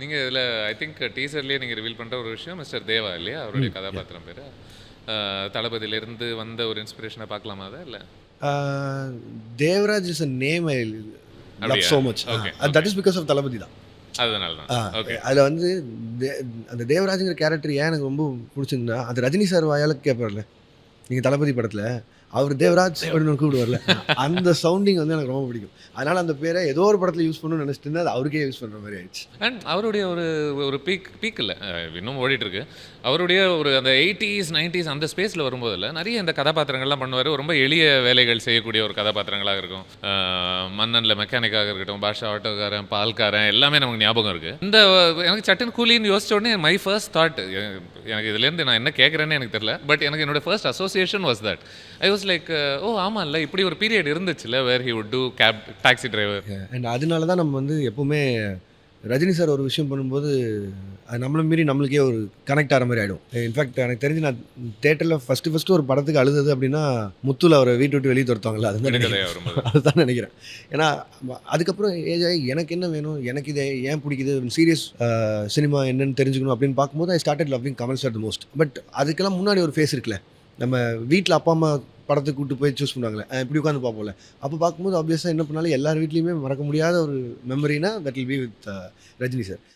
நீங்கள் இதில் I think டீசர்லேயே நீங்கள் ரிவீல் பண்ணுற ஒரு விஷயம் மிஸ்டர் தேவா இல்லையா, அவருடைய கதாபாத்திரம் பேர். தளபதியிலேருந்து வந்த ஒரு இன்ஸ்பிரேஷனை பார்க்கலாமா அதை இல்லை? Devaraj is a name I love so much. That is because of Thalapathy தான். அதனால தான் ஓகே. அதில் வந்து அந்த தேவராஜுங்கிற கேரக்டர் ஏன் எனக்கு ரொம்ப பிடிச்சிருந்தா, அது ரஜினி சார் வாயால் கேட்பார்ல, நீங்கள் தளபதி படத்தில் அவர் தேவராஜ் அப்படின்னு கூப்பிடுவார்ல, அந்த சவுண்டிங் வந்து எனக்கு ரொம்ப பிடிக்கும். அதனால் அந்த பேரை ஏதோ ஒரு படத்தில் யூஸ் பண்ணணும்னு நினச்சிட்டு இருந்தால் அது அவருக்கே யூஸ் பண்ணுற மாதிரி ஆயிடுச்சு. அண்ட் அவருடைய ஒரு பீக் இல்லை, இன்னும் ஓடிட்டுருக்கு. அவருடைய ஒரு அந்த 80s 90s அந்த ஸ்பேஸில் வரும்போதில் நிறைய இந்த கதாபாத்திரங்கள்லாம் பண்ணுவார். ரொம்ப எளிய வேலைகள் செய்யக்கூடிய ஒரு கதாபாத்திரங்களாக இருக்கும். மன்னனில் மெக்கானிக்காக இருக்கட்டும், பாஷா ஆட்டோக்காரன், பால்காரன், எல்லாமே நமக்கு ஞாபகம் இருக்குது. இந்த எனக்கு சட்டன் கூலின்னு யோசிச்ச உடனே மை ஃபர்ஸ்ட் தாட், எனக்கு இதுலேருந்து நான் என்ன கேட்குறேன்னு எனக்கு தெரியல, பட் எனக்கு என்னோட first association was that. I was like, oh ஆமாம் இல்லை, இப்படி ஒரு பீரியட் இருந்துச்சுல்ல where he would do cab taxi driver. And அதனால தான் நம்ம வந்து எப்போவுமே ரஜினி சார் ஒரு விஷயம் பண்ணும்போது அது நம்மளை மீறி நம்மளுக்கே ஒரு கனெக்ட் ஆகிற மாதிரி ஆகிடும். இன்ஃபேக்ட் எனக்கு தெரிஞ்சு நான் தேட்டரில் ஃபஸ்ட்டு ஒரு படத்துக்கு அழுதது அப்படின்னா முத்துல அவரை வீட்டு விட்டு வெளியே துரத்துவாங்களா, அதுதான் நினைக்கிறேன். ஏன்னா அதுக்கப்புறம் ஏஜ் ஆகி எனக்கு என்ன வேணும், எனக்கு இதை ஏன் பிடிக்குது, சீரியஸ் சினிமா என்னன்னு தெரிஞ்சுக்கணும் அப்படின்னு பார்க்கும்போது I started loving Kamal sir the most. But அதுக்கெல்லாம் முன்னாடி ஒரு ஃபேஸ் இருக்குல்ல, நம்ம வீட்டில் அப்பா அம்மா படத்துக்கு கூட்டு போய் சூஸ் பண்ணுவாங்களே, இப்படி உட்காந்து பார்ப்போம்ல, அப்போ பார்க்கும்போது ஆப்வியஸாக என்ன பண்ணாலும் எல்லார் வீட்லேயுமே மறக்க முடியாத ஒரு மெமரினா that will be with Rajini sir.